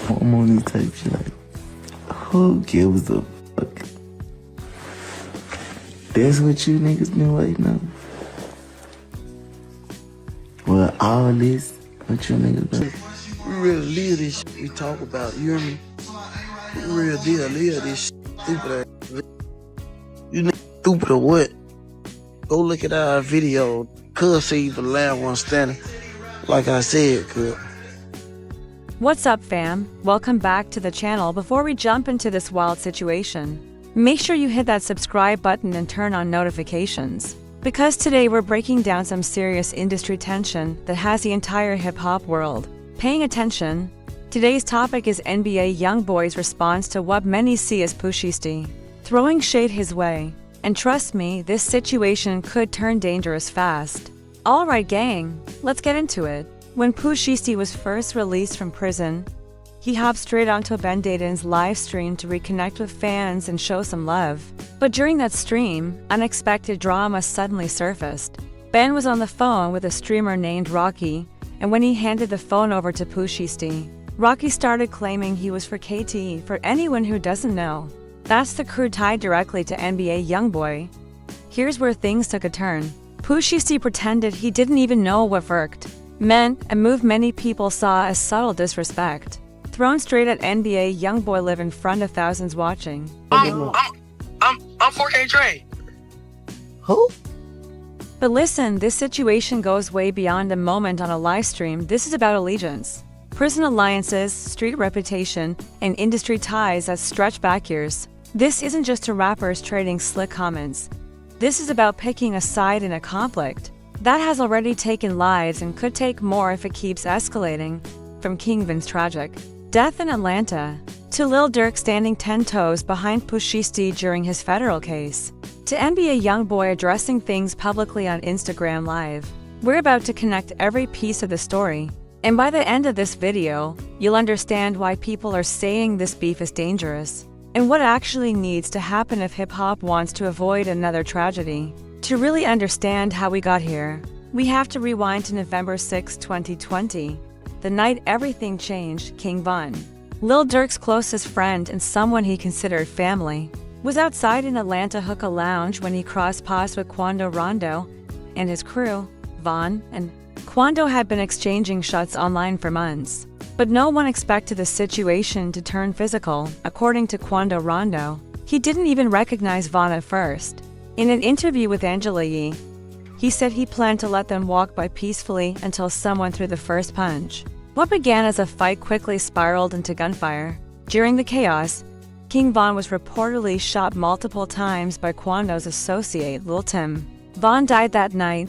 I'm on this type shit like, who gives a fuck? That's what you niggas been waiting on? Well, all this, what you niggas been? We really live this shit we talk about, you hear me? We real deal live this shit, stupid ass. You niggas stupid or what? Go look at our video. Cuz see the last one standing. Like I said, cuz. What's up, fam? Welcome back to the channel. Before we jump into this wild situation, make sure you hit that subscribe button and turn on notifications. Because today we're breaking down some serious industry tension that has the entire hip-hop world paying attention. Today's topic is NBA YoungBoy's response to what many see as Pooh Shiesty throwing shade his way. And trust me, this situation could turn dangerous fast. Alright gang, let's get into it. When Pooh Shiesty was first released from prison, he hopped straight onto Ben Dayton's live stream to reconnect with fans and show some love. But during that stream, unexpected drama suddenly surfaced. Ben was on the phone with a streamer named Rocky, and when he handed the phone over to Pooh Shiesty, Rocky started claiming he was for KT. For anyone who doesn't know, that's the crew tied directly to NBA YoungBoy. Here's where things took a turn. Pooh Shiesty pretended he didn't even know what "verked" meant, a move many people saw as subtle disrespect, thrown straight at NBA YoungBoy live in front of thousands watching. I'm 4K Trey. Who? But listen, this situation goes way beyond a moment on a live stream. This is about allegiance, prison alliances, street reputation, and industry ties that stretch back years. This isn't just two rappers trading slick comments. This is about picking a side in a conflict that has already taken lives and could take more if it keeps escalating. From King Vin's tragic death in Atlanta, to Lil Durk standing 10 toes behind Pooh Shiesty during his federal case, to NBA YoungBoy addressing things publicly on Instagram Live. We're about to connect every piece of the story, and by the end of this video, you'll understand why people are saying this beef is dangerous, and what actually needs to happen if hip-hop wants to avoid another tragedy. To really understand how we got here, we have to rewind to November 6, 2020, the night everything changed. King Von, Lil Durk's closest friend and someone he considered family, was outside in Atlanta Hookah Lounge when he crossed paths with Quando Rondo and his crew. Von and Quando had been exchanging shots online for months, but no one expected the situation to turn physical. According to Quando Rondo, he didn't even recognize Von at first. In an interview with Angela Yee, he said he planned to let them walk by peacefully until someone threw the first punch. What began as a fight quickly spiraled into gunfire. During the chaos, King Von was reportedly shot multiple times by Quando's associate, Lil Tim. Von died that night,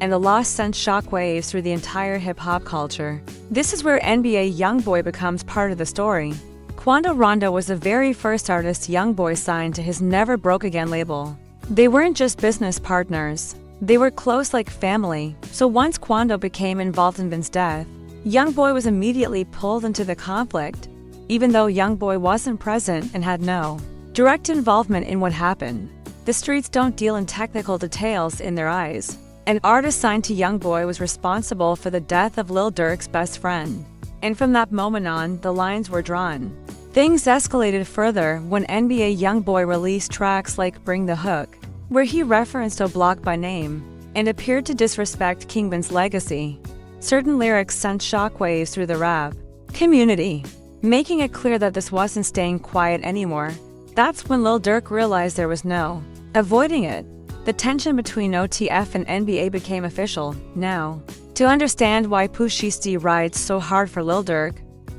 and the loss sent shockwaves through the entire hip-hop culture. This is where NBA YoungBoy becomes part of the story. Quando Rondo was the very first artist YoungBoy signed to his Never Broke Again label. They weren't just business partners, they were close like family. So once Quando became involved in Vin's death, YoungBoy was immediately pulled into the conflict, even though YoungBoy wasn't present and had no direct involvement in what happened. The streets don't deal in technical details in their eyes. An artist signed to YoungBoy was responsible for the death of Lil Durk's best friend. And from that moment on, the lines were drawn. Things escalated further when NBA YoungBoy released tracks like Bring the Hook, where he referenced O'Block by name and appeared to disrespect King Vin's legacy. Certain lyrics sent shockwaves through the rap community, making it clear that this wasn't staying quiet anymore. That's when Lil Durk realized there was no avoiding it. The tension between OTF and NBA became official. Now, to understand why Pooh Shiesty rides so hard for Lil Durk,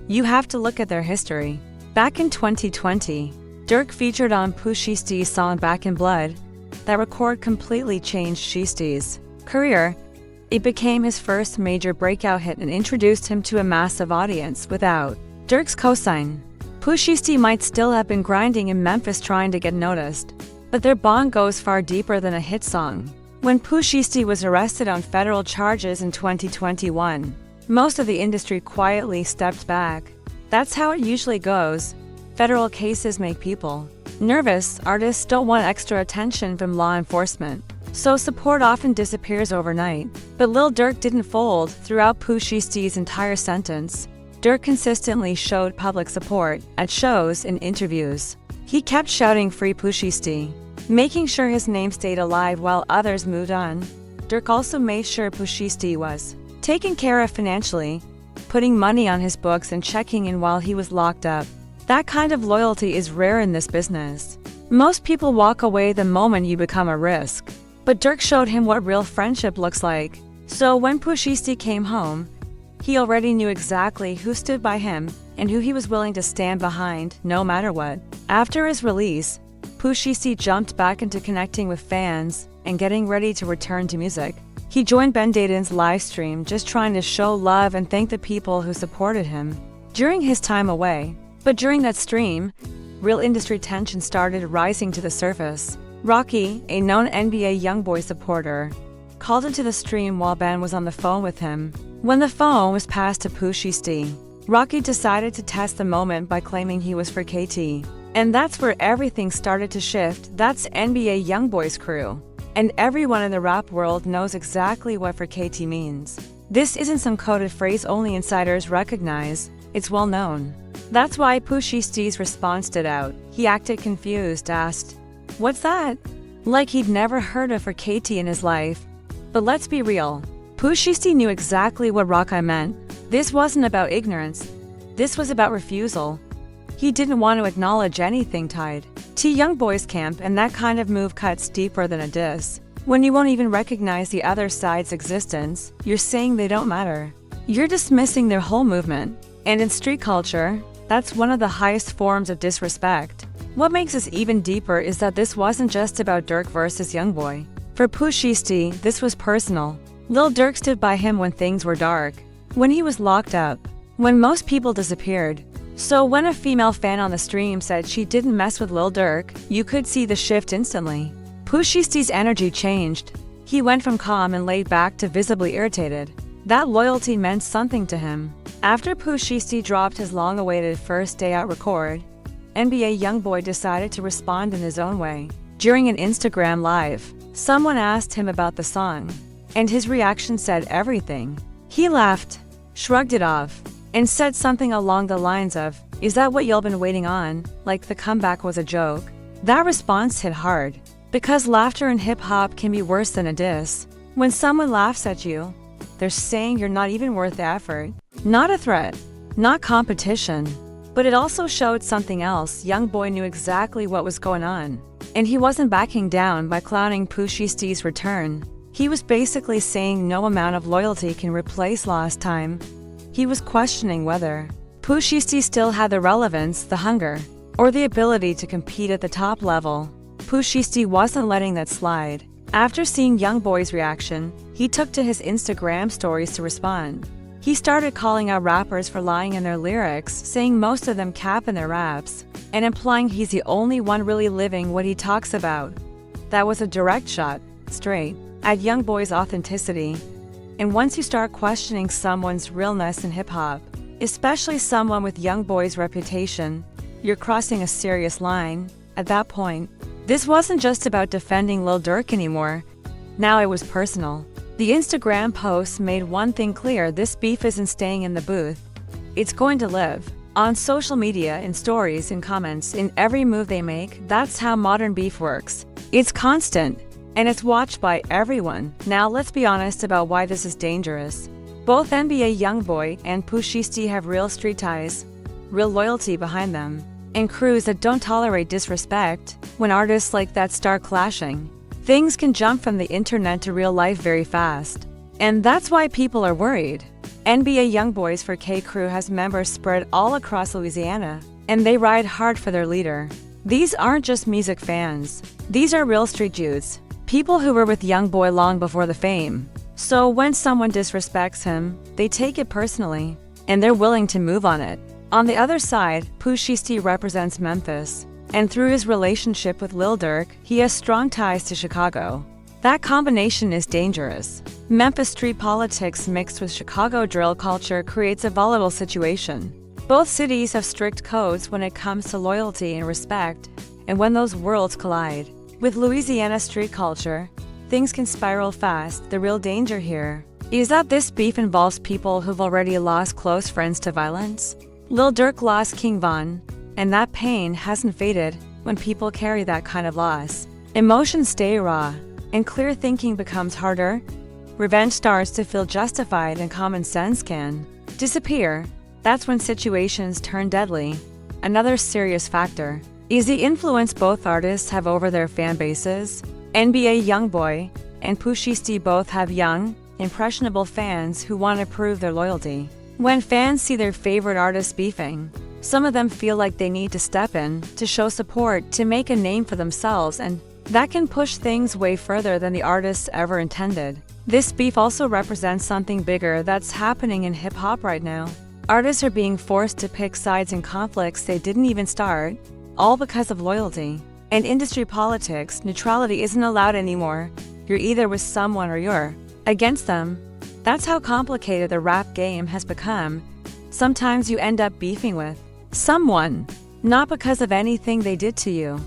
you have to look at their history. Back in 2020, Durk featured on Pooh Shiesty's song Back in Blood. That record completely changed Shiesty's career. It became his first major breakout hit and introduced him to a massive audience. Without Durk's cosign, Pooh Shiesty might still have been grinding in Memphis trying to get noticed. But their bond goes far deeper than a hit song. When Pooh Shiesty was arrested on federal charges in 2021, most of the industry quietly stepped back. That's how it usually goes. Federal cases make people nervous. Artists don't want extra attention from law enforcement, so support often disappears overnight. But Lil Durk didn't fold. Throughout Pooh Shiesty's entire sentence, Dirk consistently showed public support at shows and interviews. He kept shouting "Free Pooh Shiesty," making sure his name stayed alive while others moved on. Dirk also made sure Pooh Shiesty was taken care of financially, putting money on his books and checking in while he was locked up. That kind of loyalty is rare in this business. Most people walk away the moment you become a risk. But Dirk showed him what real friendship looks like. So when Pooh Shiesty came home, he already knew exactly who stood by him and who he was willing to stand behind, no matter what. After his release, Pooh Shiesty jumped back into connecting with fans and getting ready to return to music. He joined Ben Dayton's live stream, just trying to show love and thank the people who supported him during his time away. But during that stream, real industry tension started rising to the surface. Rocky, a known NBA YoungBoy supporter, called into the stream while Ben was on the phone with him. When the phone was passed to Pooh Shiesty, Rocky decided to test the moment by claiming he was for KT. And that's where everything started to shift. That's NBA YoungBoy's crew. And everyone in the rap world knows exactly what for KT means. This isn't some coded phrase only insiders recognize, it's well known. That's why Pooh Shiesty's response stood out. He acted confused, asked, "What's that?" Like he'd never heard of for KT in his life. But let's be real. Pooh Shiesty knew exactly what Rocky meant. This wasn't about ignorance. This was about refusal. He didn't want to acknowledge anything tied to YoungBoy's camp, and that kind of move cuts deeper than a diss. When you won't even recognize the other side's existence, you're saying they don't matter. You're dismissing their whole movement. And in street culture, that's one of the highest forms of disrespect. What makes this even deeper is that this wasn't just about Dirk versus YoungBoy. For Pooh Shiesty, this was personal. Lil Durk stood by him when things were dark, when he was locked up, when most people disappeared. So when a female fan on the stream said she didn't mess with Lil Durk, you could see the shift instantly. Pooh Shiesty's energy changed. He went from calm and laid back to visibly irritated. That loyalty meant something to him. After Pooh Shiesty dropped his long-awaited first day out record, NBA YoungBoy decided to respond in his own way. During an Instagram live, someone asked him about the song, and his reaction said everything. He laughed, shrugged it off, and said something along the lines of, "Is that what y'all been waiting on?" Like the comeback was a joke. That response hit hard, because laughter in hip-hop can be worse than a diss. When someone laughs at you, they're saying you're not even worth the effort. Not a threat, not competition. But it also showed something else. YoungBoy knew exactly what was going on. And he wasn't backing down by clowning Pooh Shiesty's return. He was basically saying no amount of loyalty can replace lost time. He was questioning whether Pooh Shiesty still had the relevance, the hunger, or the ability to compete at the top level. Pooh Shiesty wasn't letting that slide. After seeing YoungBoy's reaction, he took to his Instagram stories to respond. He started calling out rappers for lying in their lyrics, saying most of them cap in their raps, and implying he's the only one really living what he talks about. That was a direct shot, straight, at YoungBoy's authenticity. And once you start questioning someone's realness in hip-hop, especially someone with YoungBoy's reputation, you're crossing a serious line. At that point, this wasn't just about defending Lil Durk anymore. Now it was personal. The Instagram post made one thing clear: this beef isn't staying in the booth. It's going to live on social media, in stories, in comments, in every move they make. That's how modern beef works. It's constant, and it's watched by everyone. Now let's be honest about why this is dangerous. Both NBA YoungBoy and Pooh Shiesty have real street ties, real loyalty behind them, and crews that don't tolerate disrespect. When artists like that start clashing, things can jump from the internet to real life very fast. And that's why people are worried. NBA YoungBoy's 4K crew has members spread all across Louisiana, and they ride hard for their leader. These aren't just music fans. These are real street dudes, people who were with YoungBoy long before the fame. So when someone disrespects him, they take it personally, and they're willing to move on it. On the other side, Pooh Shiesty represents Memphis, and through his relationship with Lil Durk, he has strong ties to Chicago. That combination is dangerous. Memphis street politics mixed with Chicago drill culture creates a volatile situation. Both cities have strict codes when it comes to loyalty and respect, and when those worlds collide with Louisiana street culture, things can spiral fast. The real danger here is that this beef involves people who've already lost close friends to violence. Lil Durk lost King Von, and that pain hasn't faded when people carry that kind of loss. Emotions stay raw, and clear thinking becomes harder. Revenge starts to feel justified, and common sense can disappear. That's when situations turn deadly. Another serious factor is the influence both artists have over their fan bases. NBA YoungBoy and Pooh Shiesty both have young, impressionable fans who want to prove their loyalty. When fans see their favorite artists beefing, some of them feel like they need to step in to show support, to make a name for themselves, and that can push things way further than the artists ever intended. This beef also represents something bigger that's happening in hip-hop right now. Artists are being forced to pick sides in conflicts they didn't even start, all because of loyalty. In industry politics, neutrality isn't allowed anymore. You're either with someone or you're against them. That's how complicated the rap game has become. Sometimes you end up beefing with someone, not because of anything they did to you,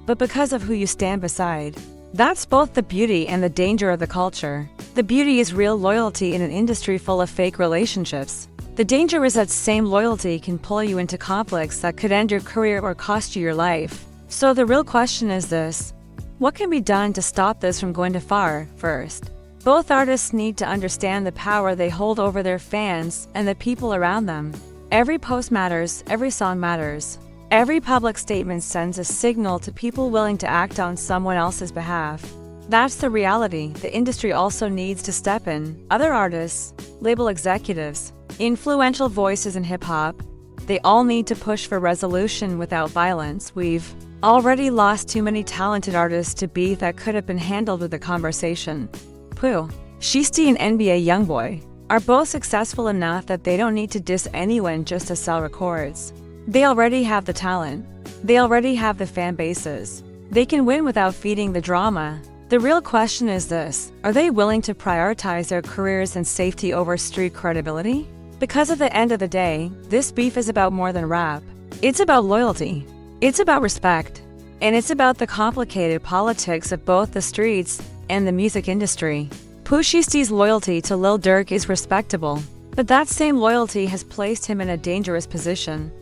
but because of who you stand beside. That's both the beauty and the danger of the culture. The beauty is real loyalty in an industry full of fake relationships. The danger is that same loyalty can pull you into conflicts that could end your career or cost you your life. So the real question is this: what can be done to stop this from going too far? First, both artists need to understand the power they hold over their fans and the people around them. Every post matters, every song matters. Every public statement sends a signal to people willing to act on someone else's behalf. That's the reality. The industry also needs to step in. Other artists, label executives, influential voices in hip-hop, they all need to push for resolution without violence. We've already lost too many talented artists to beef that could have been handled with a conversation. Pooh Shiesty and NBA YoungBoy are both successful enough that they don't need to diss anyone just to sell records. They already have the talent. They already have the fan bases. They can win without feeding the drama. The real question is this: are they willing to prioritize their careers and safety over street credibility? Because at the end of the day, this beef is about more than rap. It's about loyalty. It's about respect. And it's about the complicated politics of both the streets and the music industry. Pooh Shiesty's loyalty to Lil Durk is respectable, but that same loyalty has placed him in a dangerous position.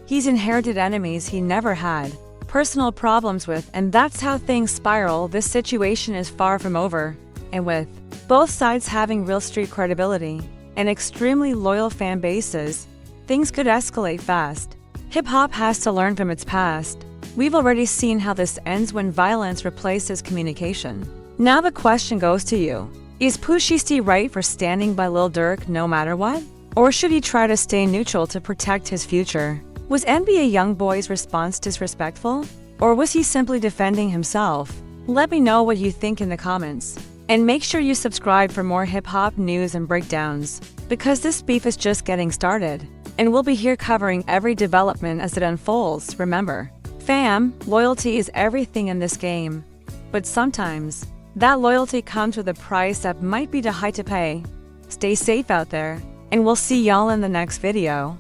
He's inherited enemies he never had, personal problems with, and that's how things spiral. This situation is far from over. And with both sides having real street credibility and extremely loyal fan bases, things could escalate fast. Hip-hop has to learn from its past. We've already seen how this ends when violence replaces communication. Now the question goes to you: is Pooh Shiesty right for standing by Lil Durk no matter what? Or should he try to stay neutral to protect his future? Was NBA YoungBoy's response disrespectful? Or was he simply defending himself? Let me know what you think in the comments. And make sure you subscribe for more hip-hop news and breakdowns, because this beef is just getting started, and we'll be here covering every development as it unfolds. Remember, fam, loyalty is everything in this game. But sometimes, that loyalty comes with a price that might be too high to pay. Stay safe out there, and we'll see y'all in the next video.